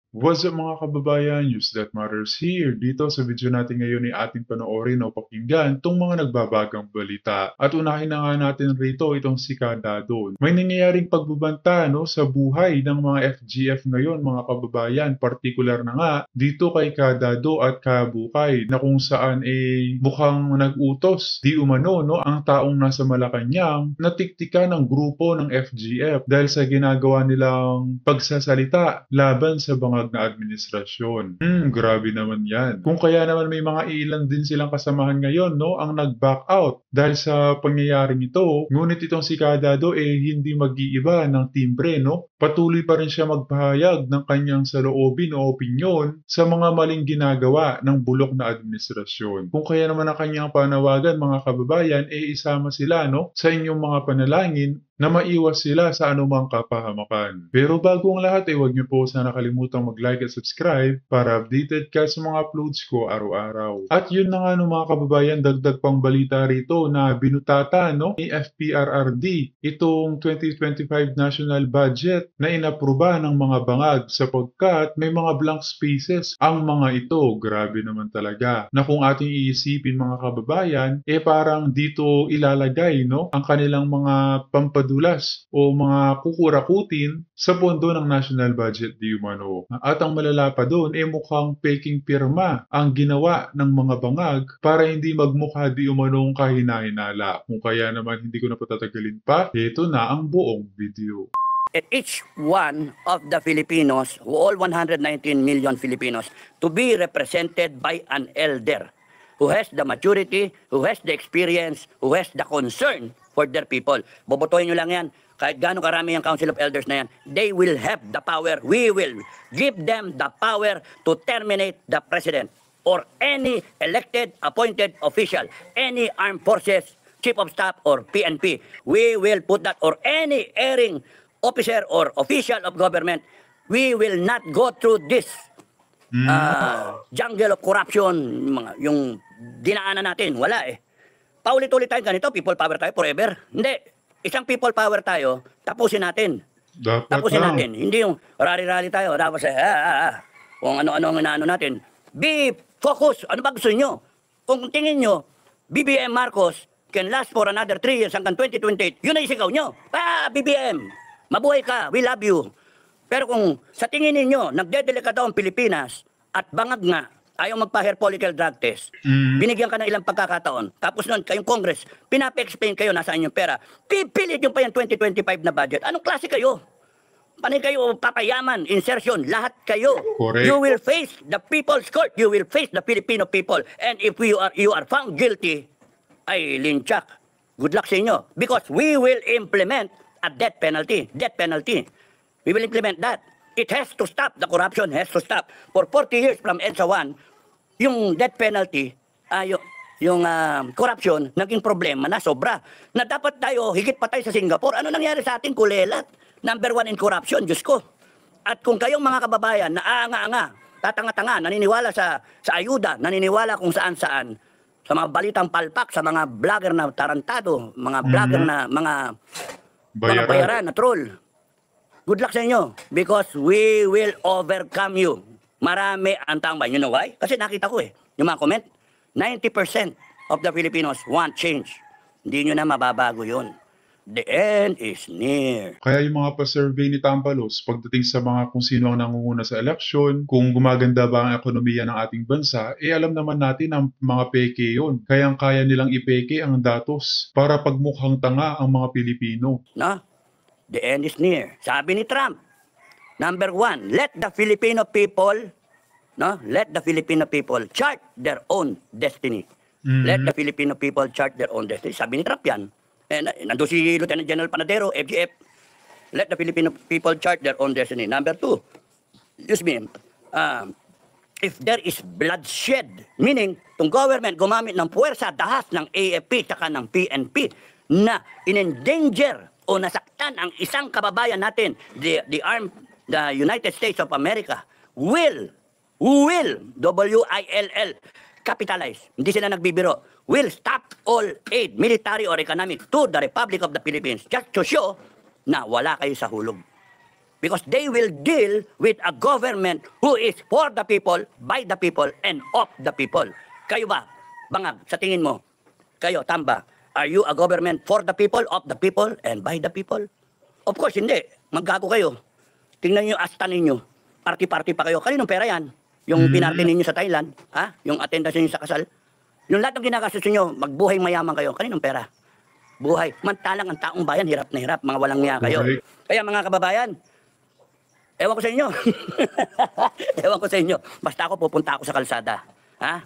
What's up mga kababayan, News That Matters here. Dito sa video natin ngayon ay ating panoorin o pakinggan itong mga nagbabagang balita. At unahin na nga natin rito itong si Kadadon. May nangyayaring pagbabanta sa buhay ng mga FGF ngayon mga kababayan. Partikular na nga dito kay Kadado at Kabukay na kung saan mukhang nag-utos di umano ang taong nasa Malacanang na tiktika ng grupo ng FGF dahil sa ginagawa nilang pagsasalita laban sa bangag na administrasyon. Grabe naman yan. Kung kaya naman may mga ilan din silang kasamahan ngayon ang nag-back out dahil sa pangyayaring ito. Ngunit itong si Kadado hindi mag-iiba ng timbre Patuloy pa rin siya magpahayag ng kanyang saloobin o opinyon sa mga maling ginagawa ng bulok na administrasyon. Kung kaya naman ang kanyang panawagan mga kababayan isama sila sa inyong mga panalangin na maiwas sila sa anumang kapahamakan. Pero bago ang lahat huwag niyo po sana kalimutang mag-like at subscribe para updated ka sa mga uploads ko araw-araw. At yun na nga mga kababayan, dagdag pang balita rito na binutata ni FPRRD itong 2025 national budget na inapruba ng mga bangag sapagkat may mga blank spaces ang mga ito. Grabe naman talaga na kung ating iisipin mga kababayan, parang dito ilalagay ang kanilang mga pampadulas o mga kukurakutin sa pondo ng national budget di umano. At ang malala pa doon mukhang peking pirma ang ginawa ng mga bangag para hindi magmukha di umanong kahina-hinala. Kung kaya naman hindi ko na patatagalin pa, ito na ang buong video. And each one of the Filipinos, all 119 million Filipinos, to be represented by an elder who has the maturity, who has the experience, who has the concern for their people. Bobotohin nyo lang yan. Kahit gaano karami ang Council of Elders na yan, they will have the power. We will give them the power to terminate the president or any elected, appointed official, any armed forces, chief of staff or PNP. We will put that, or any erring officer or official of government. We will not go through this jungle of corruption, yung dinaanan natin. Wala Paulit-ulit tayo ganito, people power tayo forever. Hindi. Isang people power tayo, tapusin natin. Tapusin natin. Hindi yung rally-rally tayo. Tapos kung ano-ano ang inaano natin. Be focused. Ano ba gusto nyo? Kung tingin nyo, BBM Marcos can last for another 3 years hanggang 2028, yun ay isigaw nyo. BBM, mabuhay ka, we love you. Pero kung sa tingin ninyo, nagdedelikado ang Pilipinas at bangag nga, ayaw magpa-hair follicle drug test, binigyan ka ng ilang pagkakataon, tapos noon kayong Congress, pinapa-explain kayo nasaan yung pera, pipilit yung pa yung 2025 na budget. Anong klase kayo? Panay kayo papayaman, insertion, lahat kayo. Correct. You will face the people's court, you will face the Filipino people, and if you are found guilty, ay linchak. Good luck sa inyo. Because we will implement a death penalty. Death penalty. We will implement that. It has to stop. The corruption has to stop. For 40 years from EDSA 1, yung death penalty, yung corruption, naging problema na sobra. Na dapat tayo, higit pa tayo sa Singapore. Ano nangyari sa ating kulelat? Number 1 in corruption, Diyos ko. At kung kayong mga kababayan na aanga-anga, tatanga-tanga, naniniwala sa ayuda, naniniwala kung saan-saan, sa mga balitang palpak, sa mga vlogger na tarantado, mga vlogger na mga bayaran na troll. Good luck sa inyo because we will overcome you. Marami ang tambay. You know why? Kasi nakita ko yung mga comment, 90% of the Filipinos want change. Hindi nyo na mababago yun. The end is near. Kaya yung mga pa-survey ni Tampalos pagdating sa mga kung sino ang nangunguna sa eleksyon, kung gumaganda ba ang ekonomiya ng ating bansa, alam naman natin ang mga peke yun. Kayang-kaya nilang ipeke ang datos para pagmukhang tanga ang mga Pilipino. No? The end is near. Sabi ni Trump, number 1, let the Filipino people chart their own destiny. Let the Filipino people chart their own destiny. Sabi ni Trump yan. Nandun si Lieutenant General Panadero, FGF. Let the Filipino people chart their own destiny. Number 2, if there is bloodshed, meaning itong government gumamit ng puwersa, dahas ng AFP tsaka ng PNP na in-endanger o nasaktan ang isang kababayan natin, the United States of America, will, W-I-L-L, capitalize. Hindi sila nagbibiro. Will stop all aid, military or economic, to the Republic of the Philippines just to show na wala kayo sa hulog. Because they will deal with a government who is for the people, by the people, and of the people. Kayo ba, Bangag, sa tingin mo, kayo, Tamba, are you a government for the people, of the people, and by the people? Of course, hindi. Maggago kayo. Tingnan niyo yung asta ninyo. Party-party pa kayo. Kaninong pera yan? Yung pinarte ninyo sa Thailand, ha? Yung attendance ninyo sa kasal. Yung lahat ng ginagastos ninyo, magbuhay mayaman kayo. Kaninong pera? Buhay. Mantalang ang taong bayan, hirap na hirap. Mga walang niya kayo. Okay. Kaya mga kababayan, ewan ko sa inyo. Ewan ko sa inyo. Basta ako pupunta ako sa kalsada. Ha?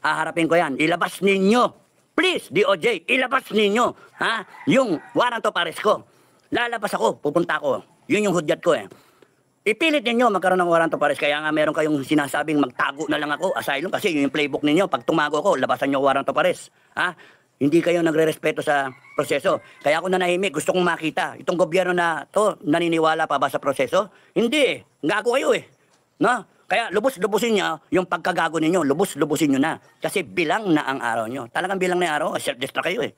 Haharapin ko yan. Ilabas ninyo. Please, DOJ, ilabas ninyo. Ha? Yung warrant of arrest ko. Lalabas ako, pupunta ako. Yun yung hudyat ko eh. Ipilit ninyo magkaroon ng warrant of arrest. Kaya nga meron kayong sinasabing magtago na lang ako. Asylum kasi yun yung playbook ninyo. Pag tumago ako, labasan nyo warrant of arrest. Ha? Hindi kayo nagre-respeto sa proseso. Kaya ako nanahimik, gusto kong makita. Itong gobyerno na to, naniniwala pa ba sa proseso? Hindi eh. Gago kayo eh. No? Kaya lubos-lubusin nyo yung pagkagago ninyo. Lubos-lubusin nyo na. Kasi bilang na ang araw nyo. Talagang bilang na yung araw, self-destruct kayo eh.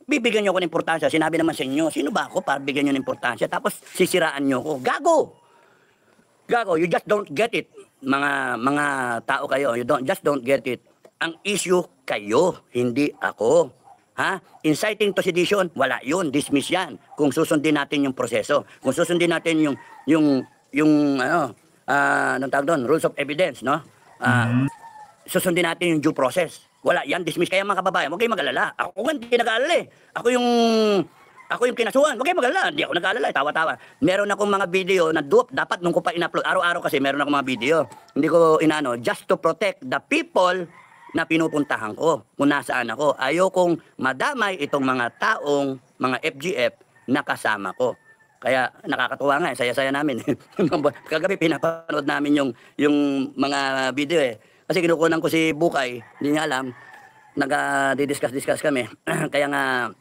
Bibigyan nyo ako ng importansya. Sinabi naman sa inyo, sino ba ako para bigyan nyo ng importansya? Tapos sisiraan nyo ako. Gago! Gago, you just don't get it. Mga tao kayo, you just don't get it. Ang issue kayo, hindi ako. Ha? Inciting to sedition, wala yun, dismiss yan. Kung susundin natin yung proseso, kung susundin natin anong tawag doon, rules of evidence, no? Susundin natin yung due process. Wala yan, dismiss. Kaya mga kababayan, huwag kayong mag-alala. Ako nga, hindi nag-aalala eh. Ako yung kinasuhan. Huwag kayong mag-alala. Hindi ako nag-aalala eh. Tawa-tawa. Meron akong mga video na dapat nung ko pa in-upload. Araw-araw kasi meron akong mga video. Hindi ko inano. Just to protect the people na pinupuntahan ko. Kung nasaan ako. Ayokong madamay itong mga taong, mga FGF na kasama ko. Kaya nakakatuwa nga eh. Saya-saya namin. Kagabi pinapanood namin yung mga video eh. Kasi kinukunan ko si Bukay. Hindi niya alam. Nag-discuss kami. Kaya nga,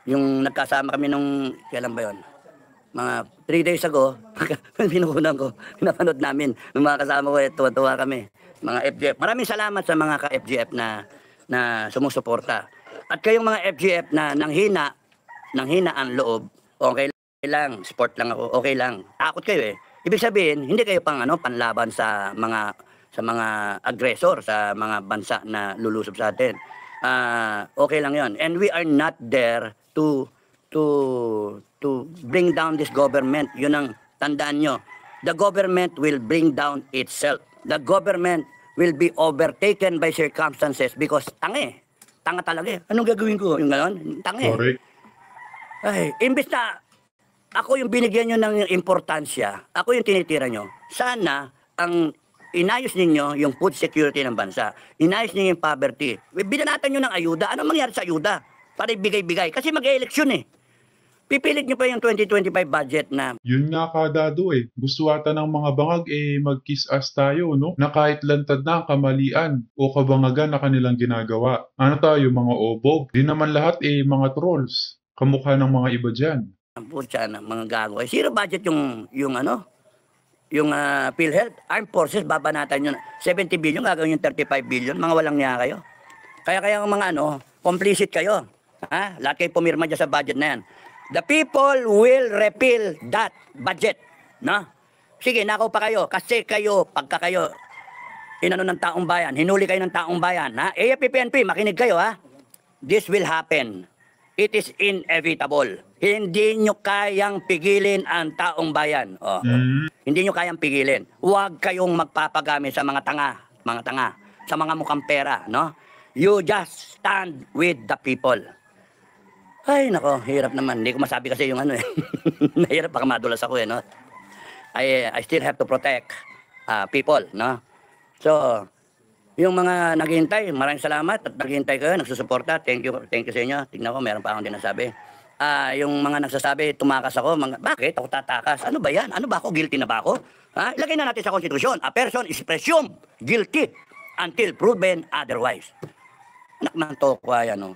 yung nagkasama kami nung, kailan ba yun? Mga 3 days ago, pinukunan ko, pinapanood namin, ng mga kasama ko, tuwa-tuwa kami, mga FGF. Maraming salamat sa mga ka-FGF na sumusuporta. At kayong mga FGF na nanghina ang loob, okay lang, sport lang ako, okay lang. Takot kayo eh. Ibig sabihin, hindi kayo panlaban sa mga aggressor, sa mga bansa na lulusob sa atin. Okay lang yon. And we are not there to bring down this government. Yun ang tandaan nyo. The government will bring down itself. The government will be overtaken by circumstances because tanga talaga eh. Anong gagawin ko? Yung gano'n? Tanga eh. Correct. Ay, imbes na ako yung binigyan nyo ng importansya, ako yung tinitira nyo, sana ang inayos ninyo yung food security ng bansa. Inayos ninyo yung poverty. Binanatan nyo ng ayuda. Ano mangyari sa ayuda? Para ibigay-bigay. Kasi mag-eleksyon eh. Pipilit nyo pa yung 2025 budget na Yun nga kadado eh. Gusto ata ng mga bangag mag-kiss ass tayo, no? Na kahit lantad na ang kamalian o kabangagan na kanilang ginagawa. Ano tayo, mga obog? Di naman lahat mga trolls. Kamukha ng mga iba dyan. putya ng mga gago. Zero budget yung PhilHealth. Armed Forces, babanatan yun. 70 billion, gagawin yung 35 billion. Mga walang niya kayo. Kaya mga complicit kayo. Ha? Lahat kayo pumirma dyan sa budget na yan. The people will repeal that budget. No? Sige, nakaw pa kayo. Kasi kayo, pagka kayo, ng taong bayan, hinuli kayo ng taong bayan. Ha? AFP-PNP, makinig kayo ha. This will happen. It is inevitable. Hindi nyo kayang pigilin ang taong bayan. Hindi nyo kayang pigilin. Huwag kayong magpapagamit sa mga tanga, sa mga mukhang pera, no? You just stand with the people. Ay, nako, hirap naman. Hindi ko masabi kasi yung Nahirap, baka madulas ako no? I still have to protect people, no? So, yung mga naghihintay, maraming salamat at naghihintay kayo, nagsusuporta. Thank you sa inyo. Tignan ko, meron pa akong dinasabi. Yung mga nagsasabi, tumakas ako, bakit ako tatakas? Ano ba yan? Ano ba ako? Guilty na ba ako? Ha? Ilagay na natin sa konstitusyon. A person is presumed guilty until proven otherwise. Anak ng tokwa yan, no?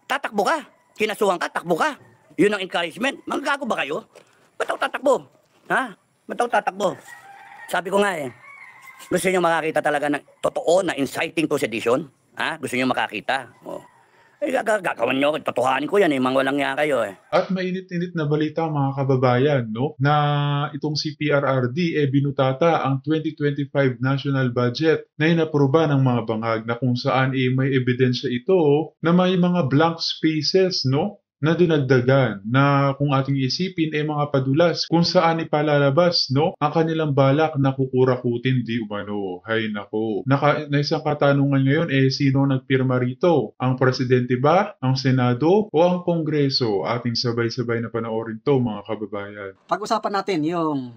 Tatakbo ka. Kinasuhan ka, takbo ka. Yun ang encouragement. Magagago ba kayo? Ba't ako tatakbo? Ha? Ba't ako tatakbo? Sabi ko nga gusto niyo makakita talaga ng totoo na inciting to sedition? Ha? Gusto niyo makakita? Gagawin nyo, totohanin ko yan, mga walang nga kayo eh. At mainit-init na balita mga kababayan, no, na itong si PRRD binutata ang 2025 national budget na inapruba ng mga bangag na kung saan may ebidensya ito na may mga blank spaces, no, na dinagdagan na kung ating isipin mga padulas kung saan ipalalabas, no, ang kanilang balak na kukurakutin di umano. Hay nako. Na isang katanungan ngayon sino nagpirma rito? Ang presidente ba? Ang Senado? O ang Kongreso? Ating sabay-sabay na panoorin to mga kababayan. Pag-usapan natin yung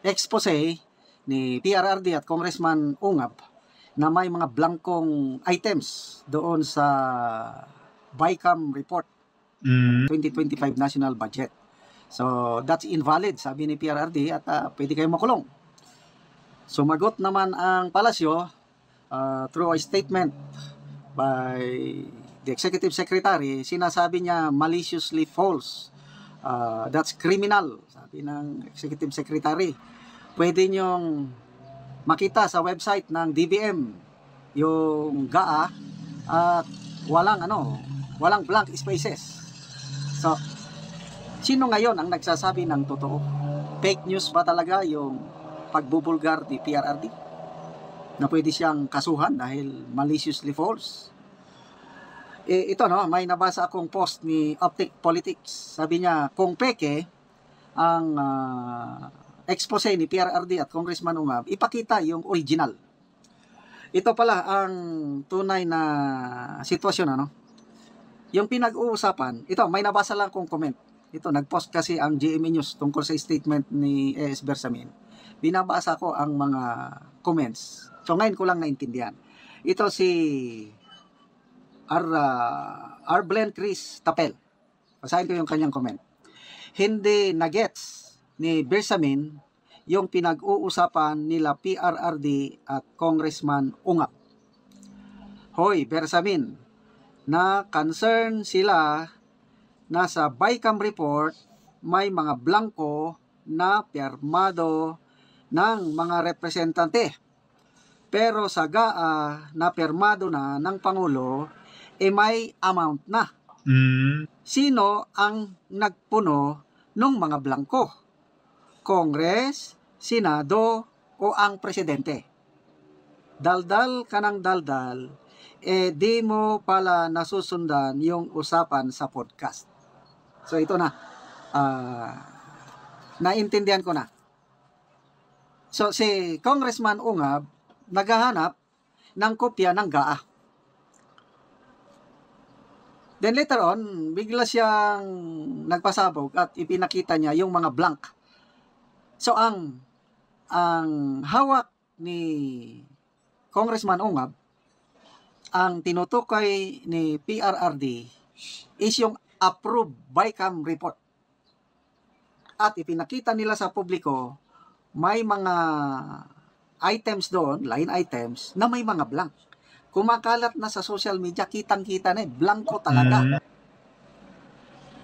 expose ni PRRD at Congressman Ungab na may mga blankong items doon sa BICAM report, 2025 national budget. So, that's invalid, sabi ni PRRD, at pwede kayong makulong. Sumagot naman ang palasyo through a statement by the Executive Secretary. Sinasabi niya maliciously false. That's criminal, sabi ng Executive Secretary. Pwede niyong makita sa website ng DBM yung GAA at walang blank spaces. So, sino ngayon ang nagsasabi ng totoo? Fake news ba talaga yung pagbubulgar ni PRRD? Na pwede siyang kasuhan dahil maliciously false? Ito may nabasa akong post ni Optic Politics. Sabi niya, kung peke ang expose ni PRRD at Congressman Ungab, ipakita yung original. Ito pala ang tunay na sitwasyon, Yung pinag-uusapan, ito, may nabasa lang kong comment. Ito, nag-post kasi ang GMA News tungkol sa statement ni A.S. Bersamin. Binabasa ko ang mga comments. So, ngayon ko lang naintindihan. Ito si Arblen Chris Tapel. Basahin ko yung kanyang comment. Hindi na-gets ni Bersamin yung pinag-uusapan nila PRRD at Congressman Ungab. Hoy, Bersamin, na concern sila na sa BICAM report may mga blanco na pirmado ng mga representante. Pero sa GAA na pirmado na ng Pangulo, may amount na. Sino ang nagpuno ng mga blanco? Congress, Senado, o ang Presidente? Daldal ka ng daldal, di mo pala nasusundan yung usapan sa podcast. So ito na, naintindihan ko na. So si Congressman Ungab naghahanap ng kopya ng GAA. Then later on, bigla siyang nagpasabog at ipinakita niya yung mga blank. So ang hawak ni Congressman Ungab, ang tinutukoy ni PRRD is yung approved BICAM report. At ipinakita nila sa publiko, may mga items doon, line items, na may mga blank. Kumakalat na sa social media, kitang-kita na blanco talaga.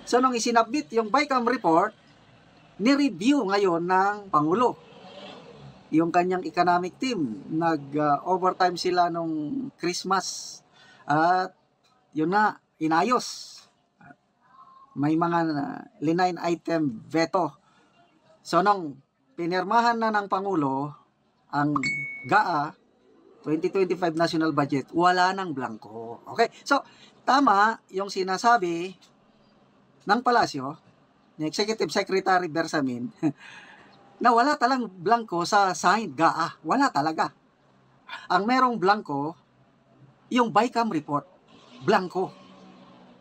So nung isinabit yung BICAM report, ni-review ngayon ng Pangulo. Yung kanyang economic team, nag-overtime sila nung Christmas. At yun na, inayos. May mga line item veto. So nung pinirmahan na ng Pangulo ang GAA 2025 national budget, wala nang blanco. Okay? So, tama yung sinasabi ng palasyo ni Executive Secretary Bersamin na wala talang blanco sa signed GAA. Wala talaga. Ang merong blanco, yung BICAM report. Blanco.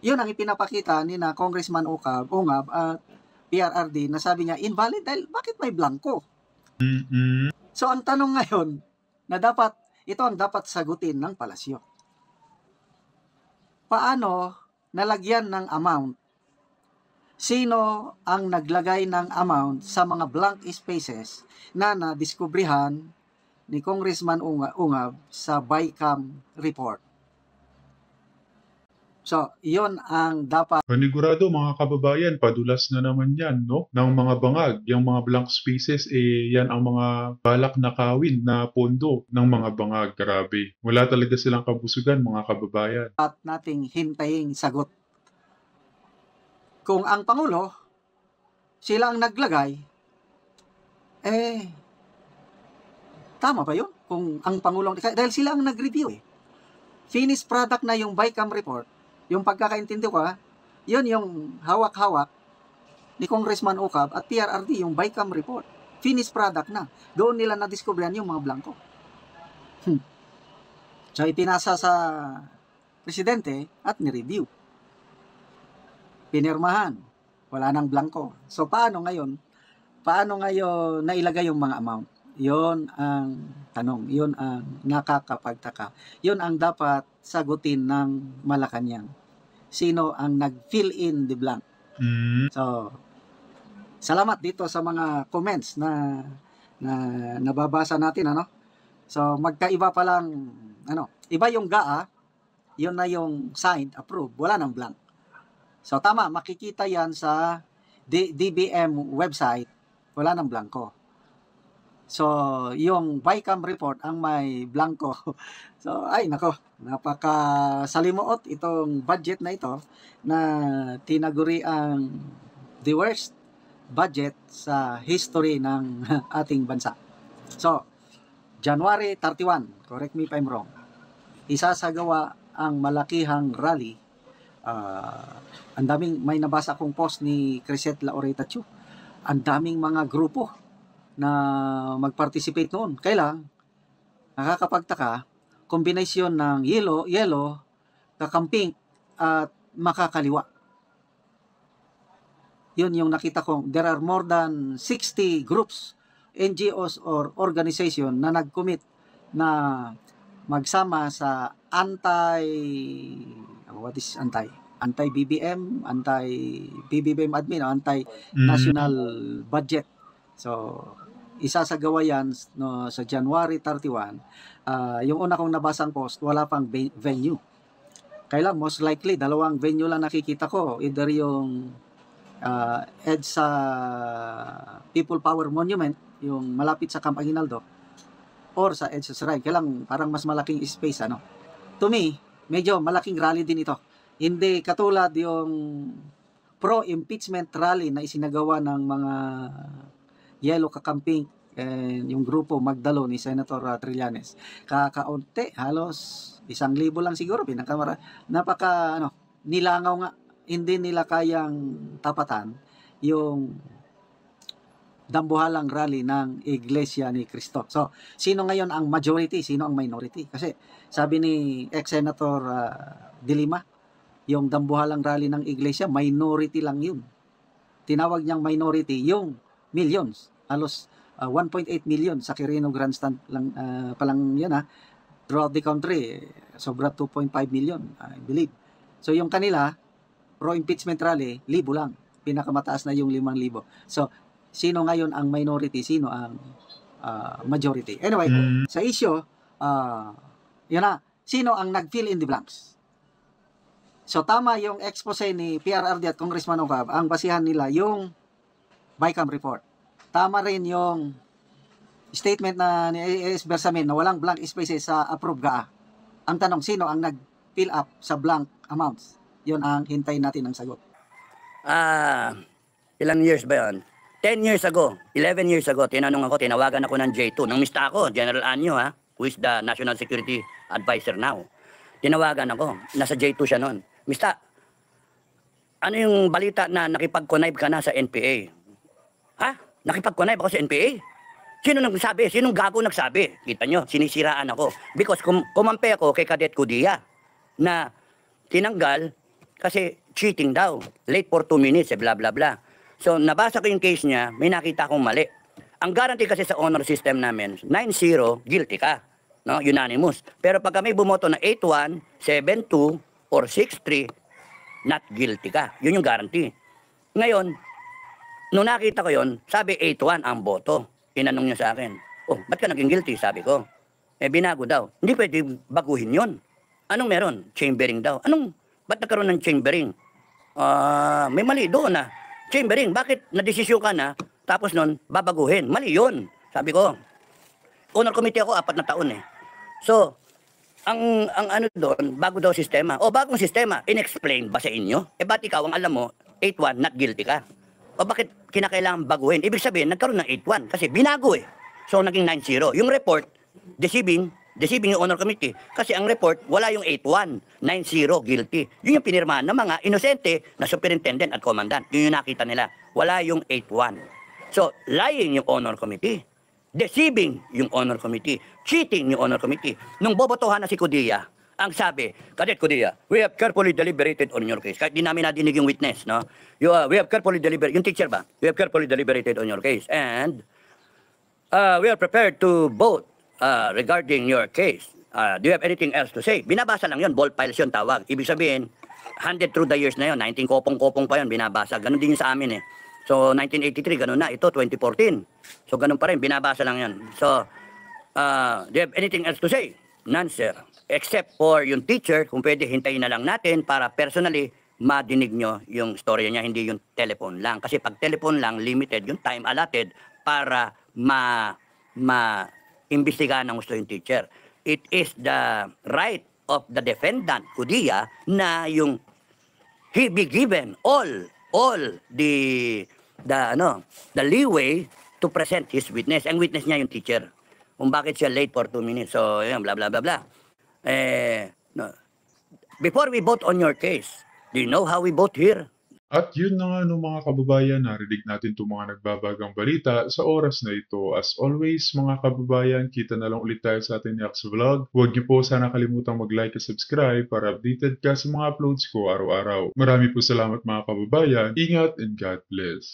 Yun ang ipinapakita ni na Congressman Ungab at PRRD na sabi niya, invalid dahil bakit may blanco? So, ang tanong ngayon na ito ang dapat sagutin ng palasyo. Paano nalagyan ng amount? Sino ang naglagay ng amount sa mga blank spaces na nadiskubrihan ni Congressman Ungab sa BICAM report? So, iyon ang dapat Panigurado mga kababayan, padulas na naman yan, no? Ng mga bangag. Yung mga blank spaces, yan ang mga balak na kawin na pondo ng mga bangag. Grabe. Wala talaga silang kabusugan, mga kababayan. nating hintaying sagot. Kung ang Pangulo, sila ang naglagay, tama ba yun? Kung ang Pangulong, dahil sila ang nag-review Finished product na yung BICAM report, yung pagkakaintindi ko yun yung hawak-hawak ni Congressman Ocab at PRRD, yung BICAM report. Finished product na. Doon nila na-discoveryan yung mga blanco. So, ipinasa sa presidente at ni-review. Pinirmahan. Wala nang blanco. So, paano ngayon nailagay yung mga amount? Yon ang tanong. Yon ang nakakapagtaka. Yon ang dapat sagutin ng Malacanang. Sino ang nag-fill in the blank? So, salamat dito sa mga comments na nababasa natin, So, magkaiba pa lang, iba yung GAA, yun na yung signed, approved, wala nang blank. So, tama, makikita yan sa DBM website, wala nang blanco. So, yung BICAM report ang may blanco. So, napakasalimuot itong budget na ito na tinaguri ang the worst budget sa history ng ating bansa. So, January 31, correct me if I'm wrong, isasagawa ang malakihang rally. Ang daming, may nabasa akong post ni Crisette Laureta Chu. Ang daming mga grupo na mag-participate noon. Kailang, nakakapagtaka, kombinasyon ng yellow, kakamping, at makakaliwa. Yun yung nakita ko. There are more than 60 groups, NGOs or organization na nag-commit na magsama sa anti-BBM, anti-BBM admin, anti-national budget. So, isasagawa yan sa January 31. Yung una kong nabasang post, wala pang venue. Kailan, most likely, dalawang venue lang nakikita ko. Either yung EDSA People Power Monument, yung malapit sa Camp Aguinaldo, or sa EDSA Saray. Kailang parang mas malaking space, To me, medyo malaking rally din ito. Hindi katulad yung pro-impeachment rally na isinagawa ng mga yellow kakamping and yung grupo Magdalo ni Senator Trillanes. Kakaunti, halos 1,000 lang siguro. Nilangaw nga. Hindi nila kayang tapatan yung dambuhalang rally ng Iglesia ni Cristo. So, sino ngayon ang majority? Sino ang minority? Kasi sabi ni ex-senator De Lima, yung dambuhalang rally ng Iglesia, minority lang yun. Tinawag niyang minority yung millions. Halos 1.8 million sa Quirino Grandstand lang, palang yun throughout the country. Sobra 2.5 million, I believe. So, yung kanila, pro-impeachment rally, 1,000 lang. Pinakamataas na yung 5,000. So, sino ngayon ang minority, sino ang majority. Anyway, sa issue, sino ang nag-fill in the blanks? So, tama yung expose ni PRRD at Congressman Ocab, ang basihan nila yung BICAM report. Tama rin yung statement na ni A.S. Bersamin na walang blank spaces sa approved GAA. Ang tanong, sino ang nag-fill up sa blank amounts? Yun ang hintayin natin ng sagot. Ilang years ba yun? 10 years ago, 11 years ago, tinawagan ako ng J2. Nang mista ako, General Anyo, who is the National Security Advisor now. Tinawagan ako, nasa J2 siya noon. Mista, ano yung balita na nakipag-connive ka na sa NPA? Nakipag-connive ako sa NPA? Sino nagsabi? Sinong gago nagsabi? Kita nyo, sinisiraan ako. Because kumampe ako kay Cadet Kudia na tinanggal kasi cheating daw. Late for 2 minutes, blah blah blah. So, nabasa ko yung case niya, may nakita akong mali. Ang guarantee kasi sa honor system namin, 9-0, guilty ka. No? Unanimous. Pero pag kami bumoto na 8-1, 7-2, or 6-3, not guilty ka. Yun yung guarantee. Ngayon, nung nakita ko yun, sabi 8-1 ang boto. Tinanong niya sa akin, ba't ka naging guilty? Sabi ko, binago daw. Hindi pwede baguhin yun. Anong meron? Chambering daw. Ba't nagkaroon ng chambering? May mali doon na. Chambering, bakit nadesisyon ka na, tapos nun, babaguhin? Mali yun. Sabi ko, honor committee ako, 4 na taon eh. So, ang ano doon, bago daw sistema. O bagong sistema, inexplain ba sa inyo? Eh ba't ikaw ang alam mo, 8-1, not guilty ka? O bakit kinakailangan baguhin? Ibig sabihin, nagkaroon ng 8-1 kasi binago eh. So naging 9-0. Yung report, deceiving yung honor committee. Kasi ang report, wala yung 8-1, 9-0, guilty. Yun yung pinirmahan ng mga inosente na superintendent at commandant. Yun yung nakita nila. Wala yung 8-1. So, lying yung honor committee. Deceiving yung honor committee, cheating yung honor committee. Nung bobotohan na si Codilla, ang sabi, Cadet Codilla, we have carefully deliberated on your case. Kahit di namin nadinig yung witness, no? We have carefully deliberated, yung teacher ba? We have carefully deliberated on your case. And we are prepared to vote regarding your case. Do you have anything else to say? Binabasa lang yun, ball files yun tawag. Ibig sabihin, handed through the years na yun, 19 kopong-kopong pa yun, binabasa. Ganon din yun sa amin eh. So, 1983, ganun na. Ito, 2014. So, ganun pa rin. Binabasa lang yan. So, do you have anything else to say? None, sir. Except for yung teacher, kung pwede, hintayin na lang natin para personally madinig nyo yung storya niya, hindi yung telephone lang. Kasi pag telephone lang, limited yung time allotted para ma-imbestigahan ng gusto yung teacher. It is the right of the defendant, Codilla, na yung he be given all the leeway to present his witness. Ang witness niya yung teacher. Kung bakit siya late for 2 minutes. So, yun, blah, blah, blah, blah. No. Before we vote on your case, do you know how we vote here? At yun na nga no mga kababayan, narinig natin itong mga nagbabagang balita sa oras na ito. As always mga kababayan, kita na lang ulit tayo sa ating next vlog. Huwag niyo po sana kalimutang mag-like at subscribe para updated ka sa mga uploads ko araw-araw. Marami po salamat mga kababayan. Ingat and God bless.